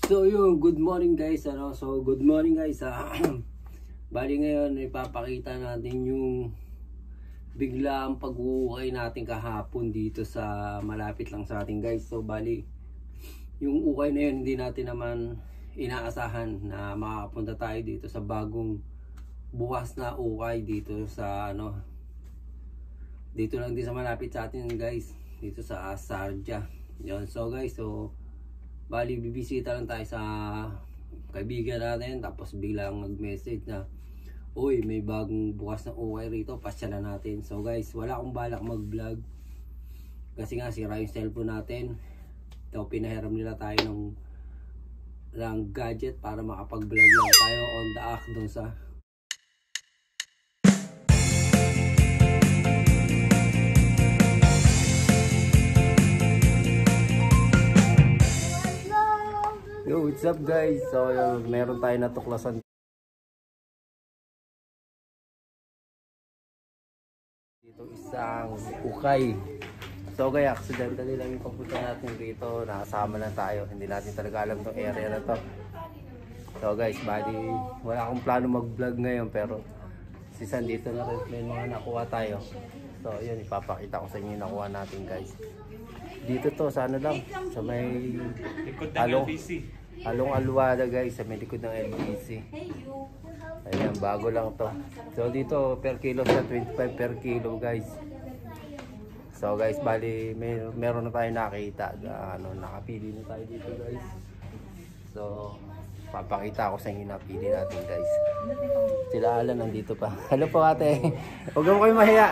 So yun, good morning guys. So good morning guys. Bali ngayon ipapakita natin yung biglaang pag-uukay natin kahapon dito sa malapit lang sa atin guys. So bali yung ukay na yun hindi natin naman inaasahan na makakapunta tayo dito sa bagong bukas na ukay dito sa dito lang din sa malapit sa atin guys, dito sa Sarja. Yun. So guys, so bali bibisita lang tayo sa kaibigan natin, tapos biglang nag-message na uy, may bagong bukas na ukay rito, pasyalan natin. So guys, wala akong balak mag-vlog kasi nga sira yung cellphone natin. Ito, pinahiram nila tayo ng gadget para makapag-vlog lang tayo on the act dun sa Yo, what's up guys? So meron tayo natuklasan dito, isang ukay. So kaya accidentally lang yung pagpunta natin dito, nakasama lang tayo, hindi natin talaga alam tong area na to. So guys, bali wala akong plano mag vlog ngayon, pero si San dito na rin, may mga nakuha tayo. So yun, ipapakita ko sa inyo yung nakuha natin guys. Dito to sa lang, sa may Halong Alwada guys, sa may likod ng LBC. Ayan, bago lang to. So dito per kilo sa 25 per kilo guys. So guys, bali meron na tayo nakita, nakapili na tayo dito guys. So papakita ko sa inyo napili natin guys. Sila Alan nandito pa. Hello po ate. Huwag mo kayo mahiya.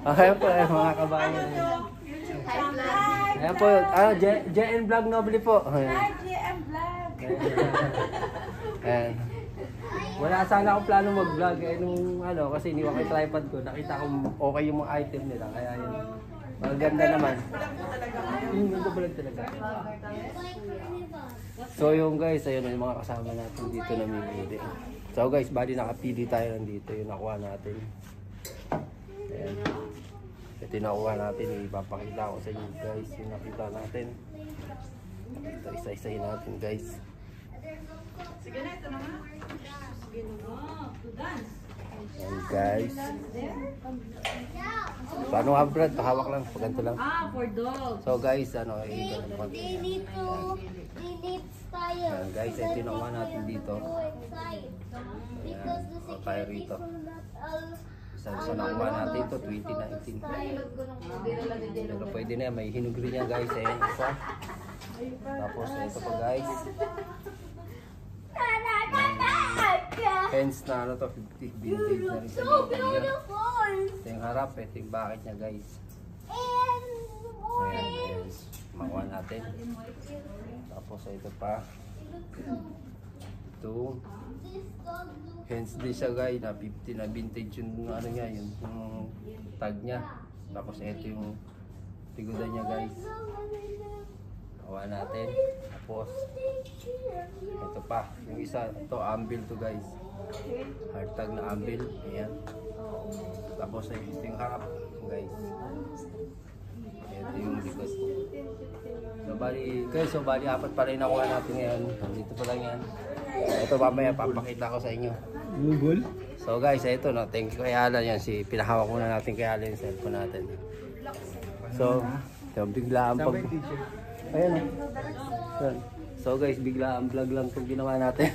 Okay po mga kabayan. Ayan po, JN Vlog Noble po. Hi, JN Vlog. Ayan. Wala sana akong plano mag-vlog nung kasi iniwan ko yung tripod ko. Nakita ko okay yung mga item nila. Kaya yun, maganda naman. Nagbablog talaga. So yung guys, ayun yung mga kasama natin dito na namimili. So guys, bali nakapili tayo nandito yung nakuha natin. Ayan. Ito yung nakuha natin, ipapakita ko sa inyo guys yung nakita natin. Ito isa-isahin natin guys. Sige na, ito naman. Sige na, to dance. Ayan guys. Paano nga Brad? Pahawak lang, paganto lang. For dogs. So guys, Dito tayo. ayan guys, ito yung nakuha natin dito. Because the O tayo rito. Isa nakuha natin ito, 2019. Pero pwede na yan, may hinugri niya guys. Ayan isa. Tapos ito pa guys. Hence na to, 50 vintage na rin sa So mga niya. beautiful. Ito yung harap, ito yung bakit niya guys. And Ayan guys, makuha natin. Tapos ito pa. Ito. Hence din siya guys, na 50 na vintage yung niya, yung tag niya. Tapos ito yung tigudan niya guys. Makuha natin. Tapos ito pa, yung isa, ito anvil to guys. Hard tag na anvil. Ayan. Tapos ito yung harap guys. Ito yung likod. So bali apat pa rin nakuha natin ngayon. Dito pa lang yan. Ito mamaya papakita ko sa inyo. So guys, ito no, thank you kay Alan yan. Pinahawak muna natin kay Alan yung cellphone natin. So, biglaan pag... Ayan. So guys, biglaan vlog lang itong ginawa natin.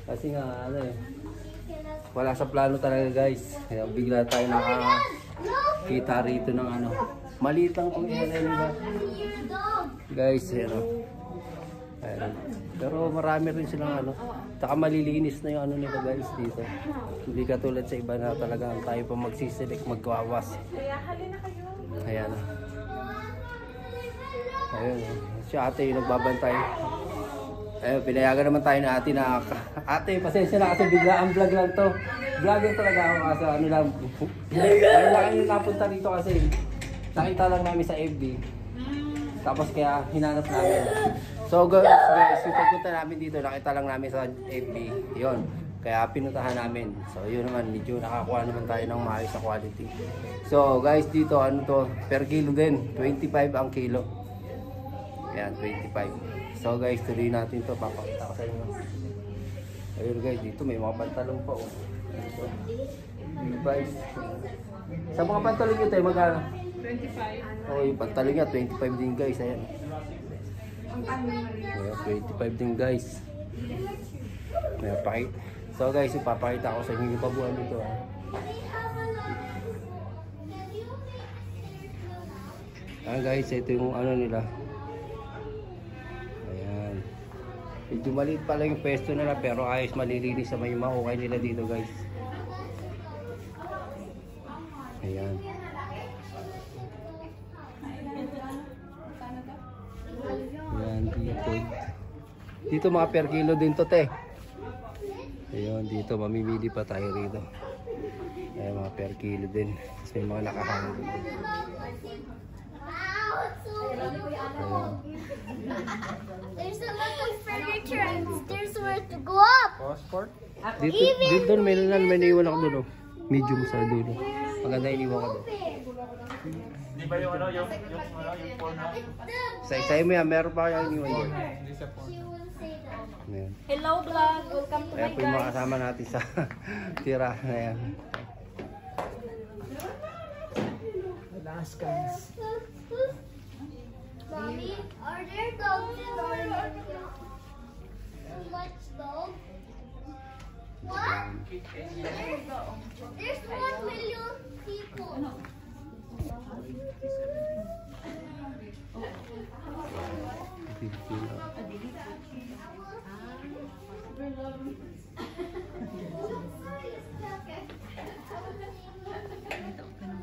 Kasi nga, wala sa plano talaga guys. Bigla tayo nakakita rito ng maliit lang kung guys, ayan. Pero marami rin silang taka malilinis na yung nila guys dito. Hindi katulad sa iba na talagang tayo pa magsiselect, magwawas. Kaya halina kayo. Ayan. Ayun. Si ate yung nagbabantay. Ayun, pinayagan naman tayo na ate na ate, pasensya na kasi bigla ang vlog lang to. Vlogger talaga ako kasi lang. Ayun lang kayo napunta dito kasi nakita lang namin sa FB. Tapos kaya hinanap namin. So guys, yung pagpunta namin dito, nakita lang namin sa FB. Yun. Kaya pinuntahan namin. So yun naman, medyo nakakuha naman tayo ng maayos na quality. So guys, dito per kilo din, 25 ang kilo. Ayan, 25. So guys, tuloy natin to. Papakita ko sa inyo. Ayun guys, dito may mga pantalon pa. Oh. Ito. Levi's. Sa mga pantalon nyo tayo, magkano? 25. Oh, yung pantalon niya, 25 din guys. Ayan. Ayan, 25 din guys. Ayan, so guys, ipapakita ko sa inyo yung pabuhan dito. Ayan guys, ito yung ano nila. Ayan. Medyo maliit pala yung pesto nila pero ayos malilinis sa may mahukay nila dito guys. Ayan. Ayan dito. Dito mga per kilo din to te. Ayan dito mamimili pa tayo rito. Ayan mga per kilo din. Tapos may mga nakahangin din. Ayan. There's a lot of furniture and there's where to go up. Passport? Dito may naiwan ako doon. Oh. Medium sa dulo. Maganda iniwan ko doon. Di ba yung ano, yung phone na? Sa isa mo yan, meron pa kayong iniwan doon. She will say that. Ayan. Hello vlog, welcome to Ayan my po yung mga guys. kasama natin sa tira. Ayan. Mommy, are there dogs in our too much dog? What? There's 1 million people.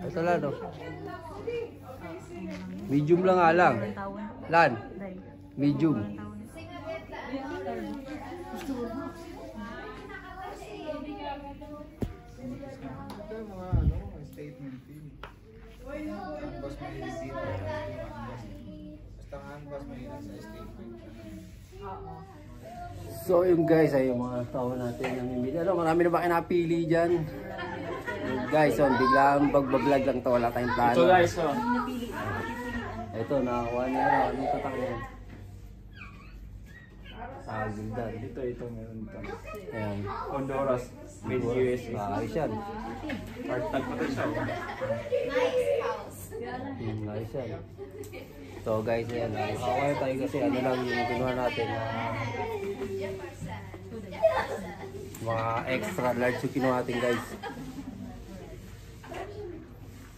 Ito lang, no? Medium lang nga lang. Lan. Medium. Ito yung mga ano, statement fee. Unboss may receipt. Basta ang unboss may nasa statement. So yung guys ay yung mga tao natin na mimili. Ano, marami na ba kayo napili dyan? Guys, so, biglang bagbablog lang to. Wala tayong plano. Ito guys, oh. Ito, nakakuha niya na. Anong tatak yan? Sagildan. Ito meron ito. Ayan. Honduras, made USA. Ayos yan. Part-tag pa ito siya. Ayos yan. So guys, ayan. Nakakuha tayo kasi ano lang yung kinuha natin. Mga extra large yung kinuha natin guys.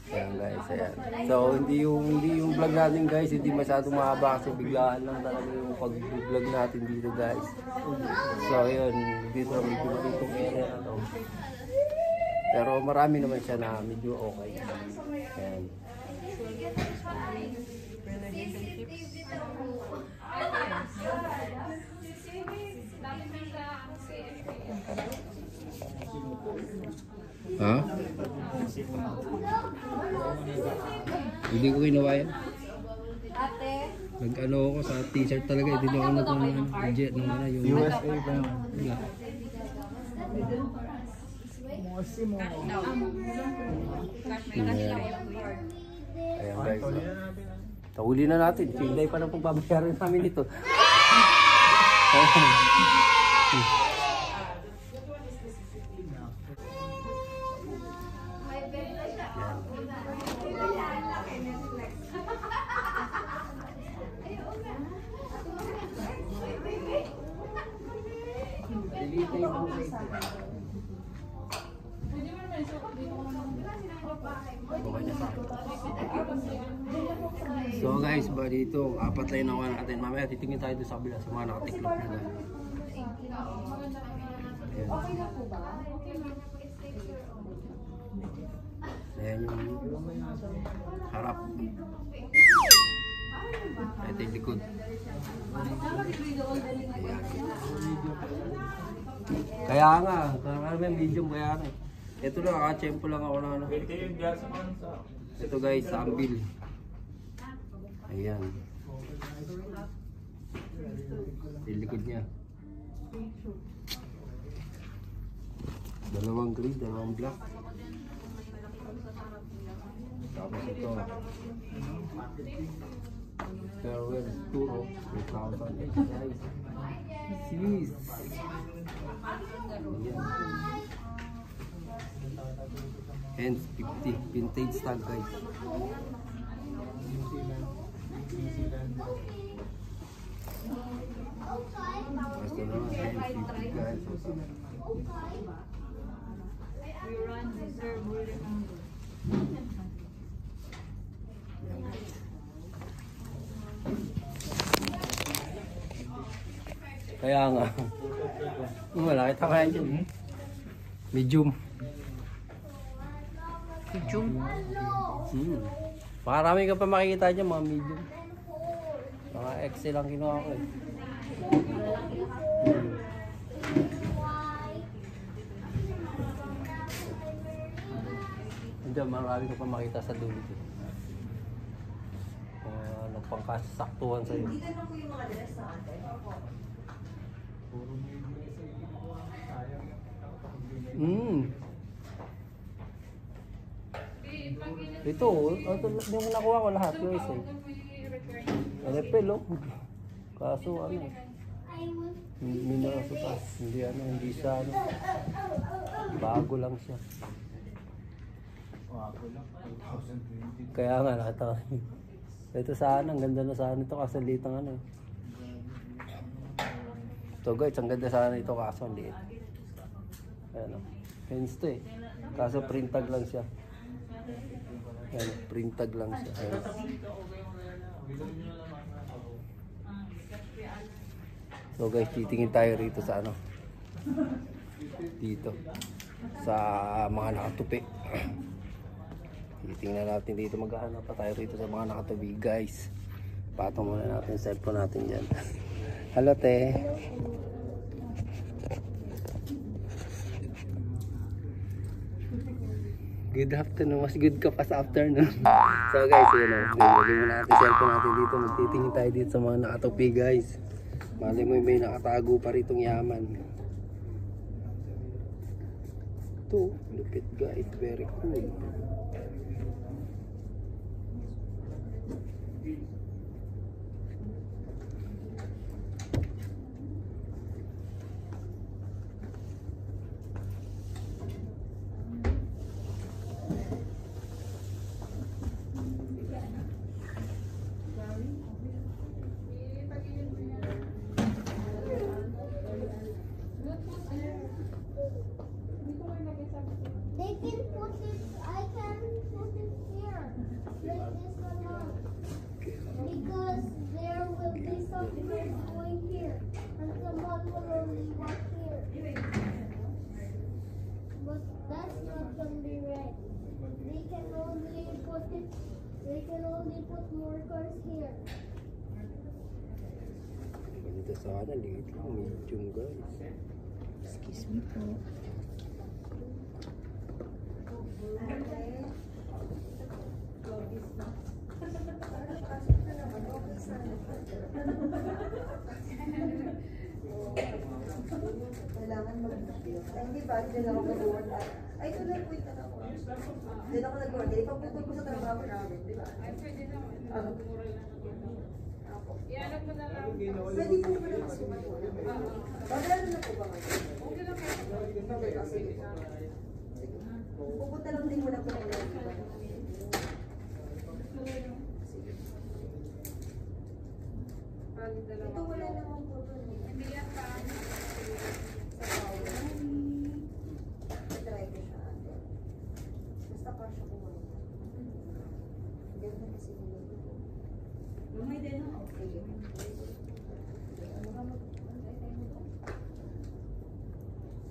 Ayan guys, ayan. So hindi yung vlog natin guys, hindi masyadong mahaba kasi biglaan lang talaga yung pag-vlog natin dito guys. So yun, dito medyo malitong area na to. Pero marami naman siya na medyo okay. Ayan. Ha? Hindi ko ginawa yan. Ate, Nag-ano ako sa t-shirt talaga. Hindi ako nag-jet nung ano yung... USA ba yun? Yeah. Ayan guys. Tahuli na natin. Pilay pa ng pagbabayaran namin ito. So guys, ba dito, apat lang nakuha natin. Mamaya titingin tayo doon sa kabila sa mga nakatiklop na doon. Ayan yung harap. Ito yung likod. Ayan. Kaya nga, may medium kaya nga. Ito lang, nakachempo lang ako na ano. Ito guys, sambil. Ayan. Yung likod niya. Dalawang green, dalawang black. Tapos ito. Farewell Turo, 3,000 each guys. Sis. Hence 50 vintage tag guys. New Zealand. New Zealand. Basta naman hence 50 guys. We run reserve holding number. Yan, guys. Kaya nga. Malaki takayan dyan. Medium. Medium? Makarami ka pa makikita dyan, mga medium. Mga XL lang kinuha ko eh. Hindi, marami ka pa makita sa dulo eh. Ano pang kasaktuhan sa'yo. Puro media sa iyo. Sayang. Ito yung nakuha ko lahat yung isa. Repel oh. Kaso ano eh. Minaraso pa. Hindi sa ano. Bago lang siya. Ako lang. 2020. Kaya nga nakita. Ito sana, ang ganda na sana ito kasi liit ang ano eh. So guys, ang ganda sana ito kaso ang liit. Ayan o. Hence to eh. Kaso print tag lang siya. Ayan, print tag lang siya. Ayan. So guys, titingin tayo rito sa ano. Dito. Sa mga nakatupi. Titingnan natin dito, maghahanap pa tayo rito sa mga nakatabi guys. Patong muna natin yung cellphone natin dyan. Hello te. Good afternoon, mas good ka pa sa afternoon. So guys, yun o. Lagyan muna natin yung cellphone natin dito. Magtitingin tayo dito sa mga nakatabi guys. Mali mo may nakatago pa ritong yaman. Ito, lupit guys, very cool. They can put it, I can put it here, like this one now. Because there will be some birds going here, and someone will only walk here. But that's not gonna be right. They can only put it, they can only put more cars here. Ganda sana, liit lang, medium guys. Excuse me po. Kailangan mag-video. Hindi ba? Diyan ako mag-work. Ay, ito lang po yung tanong ko. Diyan ako nag-work. Ipagpupul ko sa trabaho namin, di ba? Ay, pwede naman. Mura lang. Ianap mo na lang. Pwede po ba naman sumayon? Babayaran na po ba ngayon? Okay lang kayo. Okay, sige. Pupunta lang din muna po ng ngayon. Sige. Ito wala naman po doon. Hindi yan pa. Sa bawal. Try ko siya. Basta pa siya kumain. Ganda kasi nila. Lumay din ako. Sige.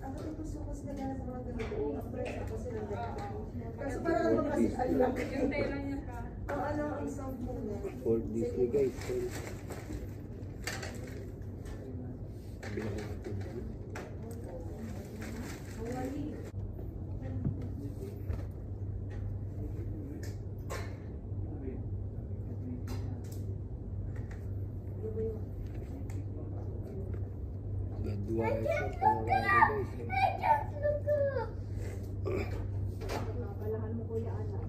Ako din gusto ko sila na mga ganito. Ang presa ko sila ganito. Kasi parang naman kasi alam. Yung tela niya pa. Ang ano, ang sound muna. For Disney guys. Bilang natin. Gadwa ito. Pangalan guys. Just look up. Palakan mo kuya anak.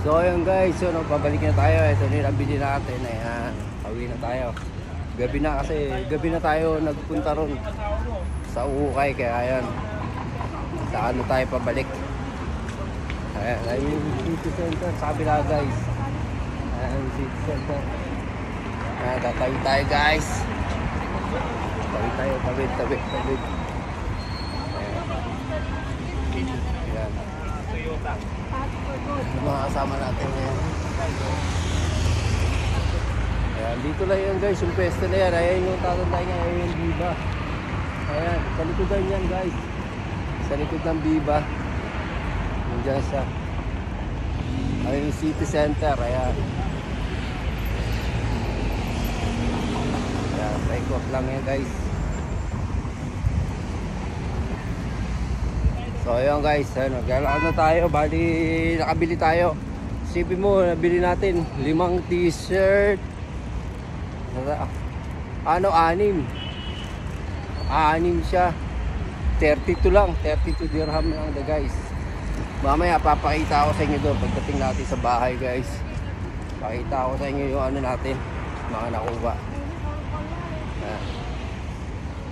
So ayun guys, so pabalik na tayo. Ito na yung nabili natin. Ayan, pauwi na tayo. Gabi na kasi, gabi na tayo nagpunta ron sa Ukay. Kaya ayan, saan na tayo pabalik. Ayan, ayun yung city center sa kabila guys. Ayan yung city center. Ayan, tatawid tayo guys. Tawid tayo, tawid. Ayan. Yung mga kasama natin ngayon. Ayan, dito lang yan guys, yung pwesto na yan. Ayan yung tatandaan niya, ayan yung Viva. Ayan, sa likodan yan guys. Sa likod ng Viva. Nandiyan siya. Ayan yung city center, ayan. Ayan, paikot lang yan guys. So ayun guys, naglalakad na tayo, bali nakabili tayo. Isipin mo, nabili natin 5 t-shirt. Ano, 6 siya. 32 lang, 32 dirham lang the guys. Mamaya papakita ko sa inyo doon pagdating natin sa bahay guys. Pakita ko sa inyo yung ano natin, mga nakuha.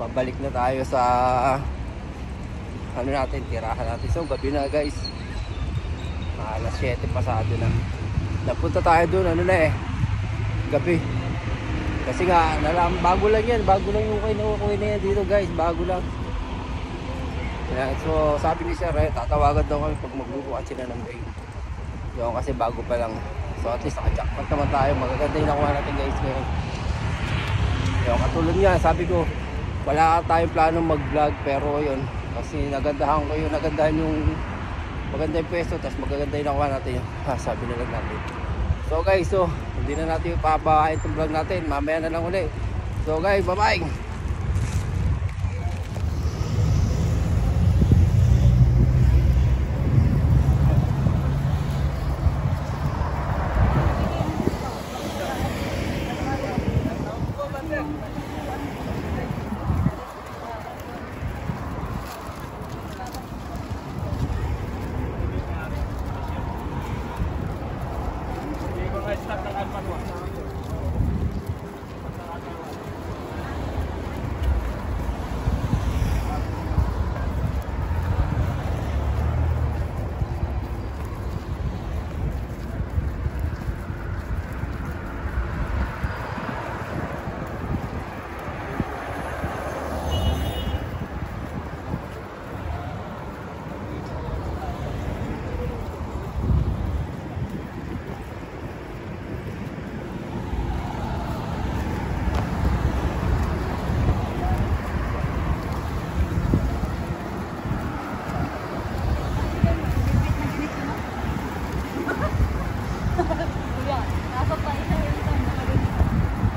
Pabalik na tayo sa ano natin, tirahan natin. So gabi na guys, alas 7 pasado na. Napunta tayo doon, ano na gabi. Kasi nga, bago lang yan, bago lang yung kinukuha na yan dito guys, bago lang. Yan, so sabi ni Sir, tatawagan daw kami pag magbubukas sila ng bay. So kasi bago pa lang. So at least naka-jackpot naman tayo, magaganda yung nakuha natin guys ngayon. So katulad nga, sabi ko, wala tayong planong mag-vlog, pero yun, kasi nagandahan ko yung maganda yung pwesto, tapos magaganda yung nakuha natin yung sabi na lang natin. So guys, so hindi na natin papahain itong vlog natin, mamaya na lang ulit. So guys, bye bye.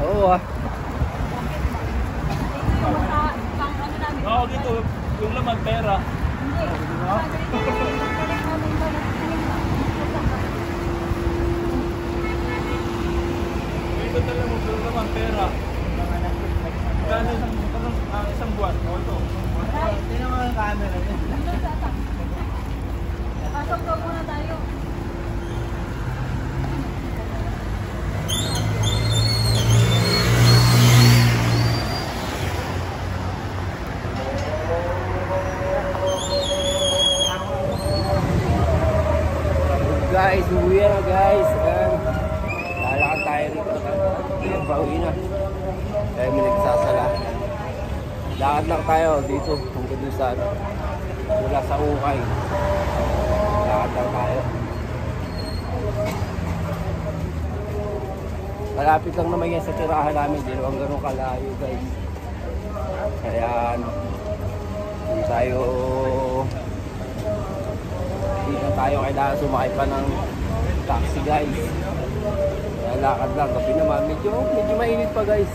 Oo ah. Oo, dito. Yung laman, pera. Dito talaga mo, yung laman, pera. Kano isang buwan? O ito. Tingnan mo ang camera niya. Pasok daw muna tayo. Guys, uwi na guys. Lalakad tayo rito. Pauwi na. Kaya may nagsasala. Lakad lang tayo dito. Hanggang doon sa mula sa Ukay. Lakad lang tayo. Malapit lang naman yan sa tirahan namin. Hindi naman ganun kalayo guys. Kaya hindi tayo kailangan sumakay pa ng taxi guys. Kaya lakad lang. Gabi naman. Medyo mainit pa guys.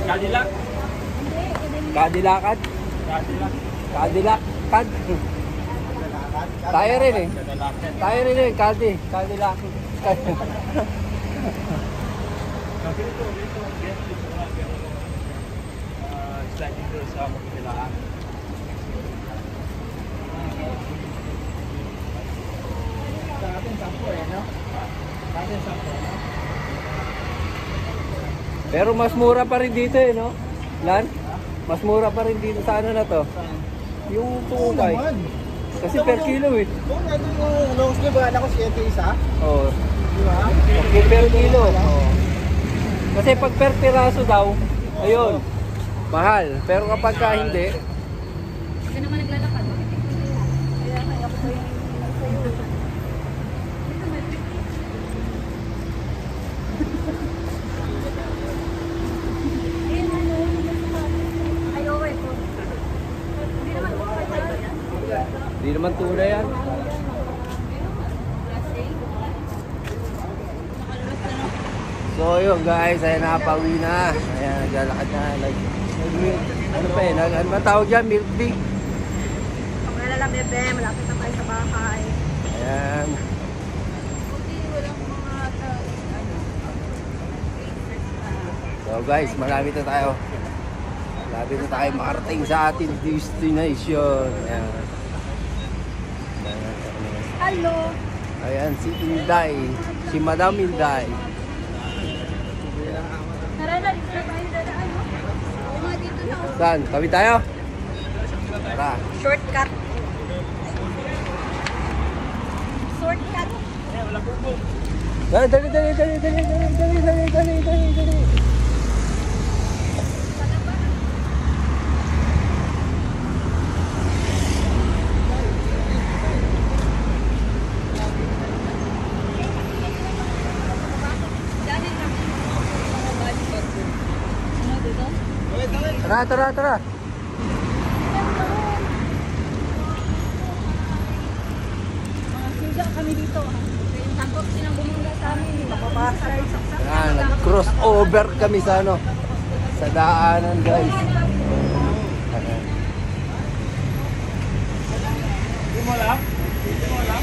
Cadillac? Kadilakad. Cadillac. Tayo rin eh. Tayo rin eh. Cadillac. Sliding doon sa magpilaan. Sa atin, 10 no? Sa atin, 10 no? Pero mas mura pa rin dito eh, no? Lan? Mas mura pa rin dito sa ano na to? Yung tukay. Kasi per kilo eh. Kung ano yung long sleeve, wala ko 7 isa. Oo. Di ba? Okay, per kilo. Oo. Kasi pag per piraso daw, ayun, mahal. Pero kapag ka hindi, Kasi naman naglalakad. Ay, okay po. hindi naman tunay yan. So yun guys, ayan nakapauwi na. Ayan, naglalakad na. Ano pa eh, ano ba tawag dyan? Milk tea. Okay na lang, bebe. Malapit na tayo sa bahay. Ayan. So guys, malapit na tayo. Malapit na tayo makarating sa ating destination. Ayan. Hello. Ayan, si Inday. Si Madam Inday. Tara na, dito na tayo dadaan. Oo nga, dito na. Saan? Tabi tayo? Tara. Shortcut. Shortcut. Dali, dali, dali, dali, dali, dali, dali, dali, dali, dali, dali. Tara, tara, tara. Siga kami dito. Takot silang bumungga sa amin. Mapapasa. Ayan, nag-crossover kami sa ano, sa daanan guys. Ayan. Hindi mo alam? Hindi mo alam?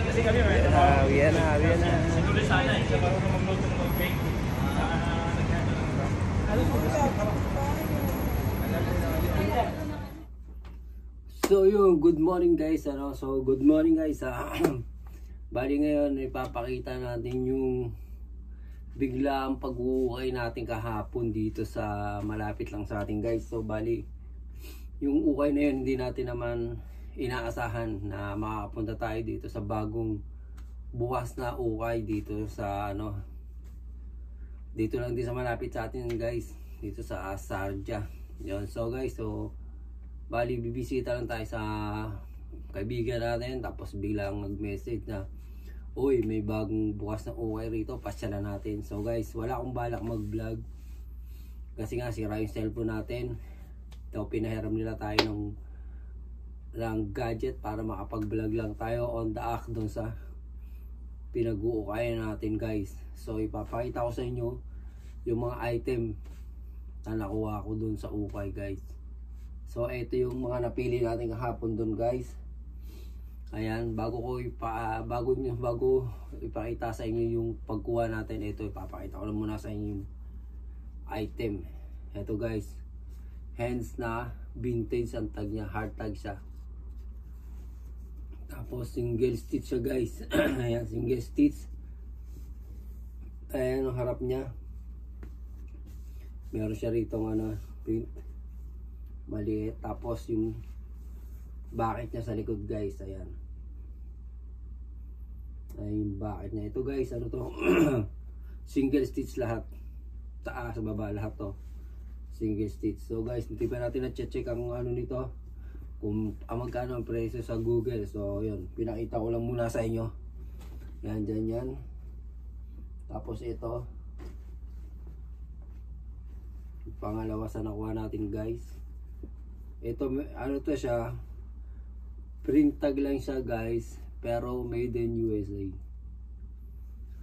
Kasi kami may Ayan na, ayan na. tuloy sana eh. Siya marunong magluto ng mag-bake. So yun, good morning guys. Good morning guys. Bali ngayon ipapakita natin yung biglang pag-uukay natin kahapon dito sa malapit lang sa atin guys. So bali yung ukay na yun hindi natin naman inaasahan na makakapunta tayo dito sa bagong bukas na ukay dito sa ano, dito lang din sa malapit sa atin guys, dito sa Sarja. Yun. So guys, so bali bibisita lang tayo sa kaibigan natin, tapos biglang nag-message na uy, may bagong bukas na ukay rito, pasyalan natin. So guys, wala akong balak mag-vlog kasi nga sira yung cellphone natin. So pinahiram nila tayo ng gadget para makapag-vlog lang tayo on the act doon sa pinag-uukayan natin guys. So ipapakita ko sa inyo yung mga item na nakuha ko doon sa ukay guys. So ito yung mga napili natin kahapon doon guys. Ayan, bago ipakita sa inyo yung pagkuha natin, ito ipapakita ko lang muna sa inyo yung item. Ito guys, hands na vintage ang tag niya, hard tag siya. Tapos single stitch siya guys. Ayan, single stitch. Ayan ang harap niya. Meron siya rito ano, print maliit. Tapos yung bucket niya sa likod guys. Ayan. Ayan yung bucket niya. Ito guys, ano to? Single stitch lahat. Taas, baba, lahat to. Single stitch. So guys, hindi pa natin na-check ang ano nito, kung magkano ang presyo sa Google. So yun, pinakita ko lang muna sa inyo. Yan, dyan yan. Tapos ito, pangalawa sa nakuha natin guys. Ito, ano to siya, print tag lang siya guys, pero made in USA.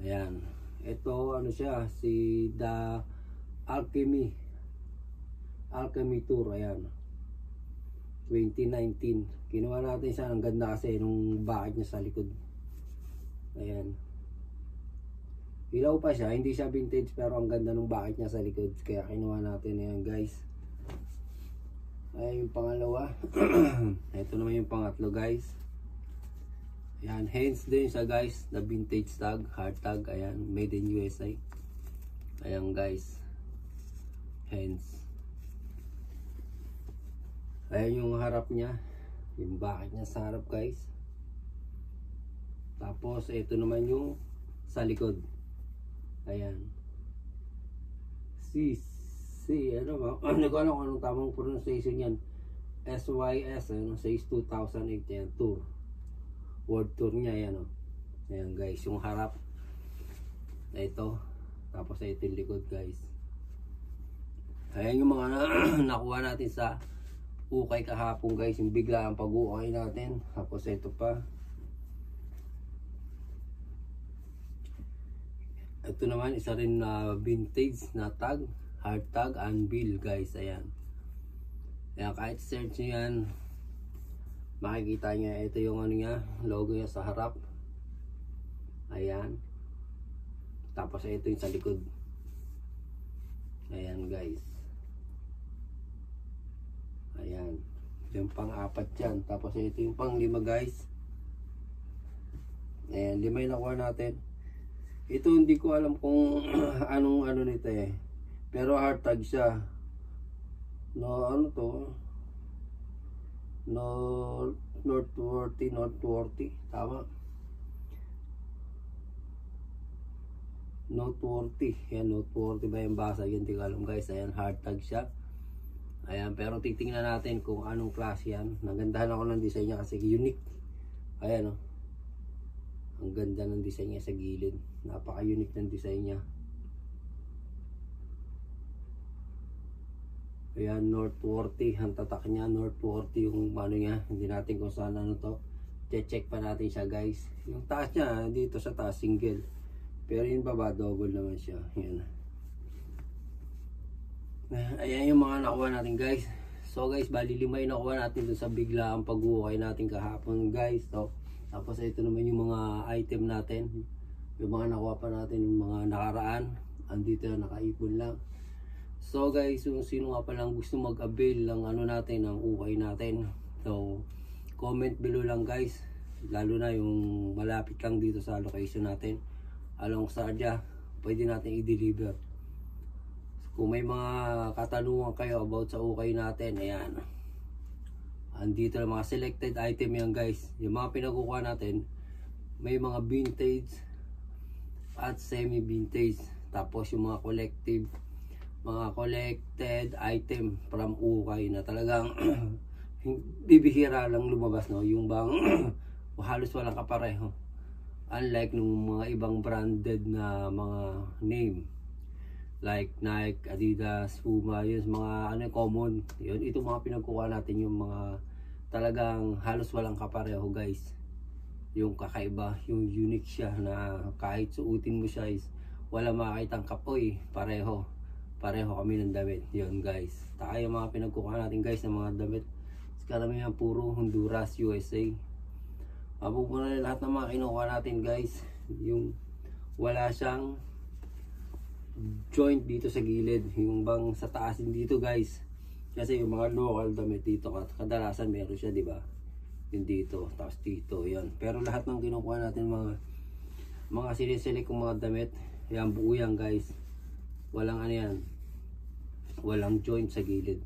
Ayan. Ito ano siya, si The Alchemy Tour. Ayan. 2019. Ginawa natin siya. Ang ganda kasi nung bakit niya sa likod. Ayan. Ilaw pa siya. Hindi siya vintage pero ang ganda nung bakit niya sa likod. Kaya kinuha natin. Ayan guys. Ayan yung pangalawa. Ito naman yung pangatlo guys. Ayan. Hence din siya guys. Na vintage tag. Hard tag. Ayan. Made in USA. Ayan guys. Hence. Ayan yung harap niya. Yung bakit niya sa harap guys. Tapos ito naman yung sa likod. Ayan. Ano ba? Ano ko alam kung anong tamang pronunciation yan. SYS. Ano? Says 2008 yan. Tour. World tour niya. Ayan o. Ayan guys. Yung harap. Ito. Tapos ito yung likod guys. Ayan yung mga nakuha natin sa ukay kahapon guys, yung bigla ang pag-ukay natin. Tapos ito pa. Ito naman isa rin na vintage na tag, hard tag, anvil guys. Ayan. Ayan, kahit search nyo yan, makikita nyo. Ito yung ano niya, logo niya sa harap. Ayan. Tapos ito yung sa likod. Ayan guys. Ayan. Yung pang-apat yan. Tapos ito yung pang-lima guys. Ayan. 5 yung nakuha natin. Ito hindi ko alam kung anong ano nito eh. Pero hard tag siya. No, ano to? No, Northworthy. Tama. Noteworthy. Ayan, Noteworthy ba yung basa? Yan, hindi ko alam guys. Ayan, hard tag siya. Ayan, pero titingnan natin kung anong klase yan. Nagandahan ako ng design niya kasi unique. Ayan o. Ang ganda ng design niya sa gilid. Napaka-unique ng design niya. Ayan, Northworthy. Ang tatak niya, Northworthy yung ano niya. Hindi natin kung saan ano to. Check pa natin siya guys. Yung taas niya, dito sa taas, single. Pero yung baba, double naman siya. Ayan. Ayan yung mga nakuha natin guys. So guys, bali 5 yung nakuha natin dun sa bigla ang pag-uukay natin kahapon guys. So, tapos ito naman yung mga item natin. Yung mga nakuha pa natin yung mga nakaraan. Andito na nakaipon lang. So guys, yung sino nga palang gusto mag-avail ng ano natin, ng ukay natin. So, comment below lang guys. Lalo na yung malapit lang dito sa location natin. Along Sardia, pwede natin i-deliver. Kung may mga katanungan kayo about sa ukay natin, ayan. Andito lang mga selected item yan guys. Yung mga pinagkukuha natin, may mga vintage at semi-vintage. Tapos yung mga collected item from ukay na talagang bibihira lang lumabas, no? Yung bang halos walang kapareho. Unlike nung mga ibang branded na mga name. Like Nike, Adidas, Puma, yun mga ano common. Yun, ito mga pinagkukuha natin yung mga talagang halos walang kapareho guys. Yung kakaiba, yung unique siya na kahit suotin mo siya is wala makakitang kapoy, pareho kami ng damit. Yun guys. Tayo yung mga pinagkukuha natin guys ng mga damit. Karamihan puro Honduras, USA. Mapupunan na lahat ng mga kinukuha natin guys. Yung wala siyang joint dito sa gilid, yung bang sa taas din dito guys. Kasi yung mga local damit dito kadalasan meron siya, di ba? Yung dito, tapos dito, yan. Pero lahat ng kinukuha natin mga siniselect kong mga damit, yan buo yan guys. Walang ano yan, walang joint sa gilid.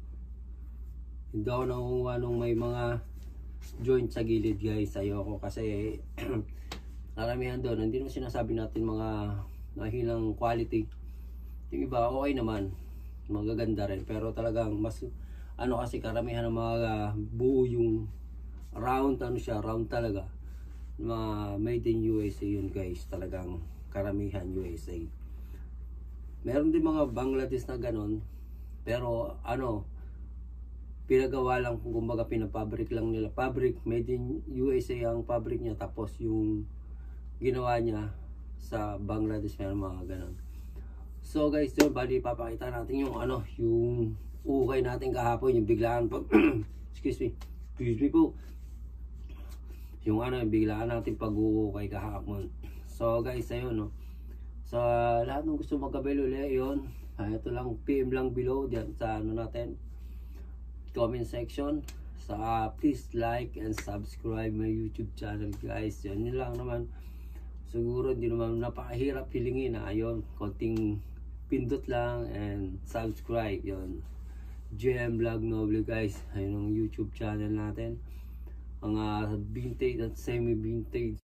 Hindi ako nakukuha nung may mga joint sa gilid guys. Ayoko kasi karamihan doon, hindi naman sinasabi natin mga nahilang quality. Yung iba okay naman, magaganda rin, pero talagang mas ano kasi karamihan ng mga buo yung round, ano siya, round talaga, mga made in USA yun guys. Talagang karamihan USA. Meron din mga Bangladesh na ganon, pero ano, pinagawa lang, kumbaga pinapabrik lang nila. Fabric, made in USA ang fabric niya, tapos yung ginawa niya sa Bangladesh meron mga ganun. So guys, yun, bali papakita natin yung yung ukay natin kahapon, yung biglaan pag excuse me po. Yung yung biglaan natin pag-uukay kahapon. So guys, ayun no. Sa lahat ng gusto magkabel ulit, yun. Ito lang, PM lang below diyan sa natin. Comment section. Please like and subscribe my YouTube channel guys. Yun lang naman. Siguro hindi naman napakahirap hilingin na ayun, konting pindot lang and subscribe yon. JM Vlog Noble guys, ayun ang YouTube channel natin, mga vintage at semi vintage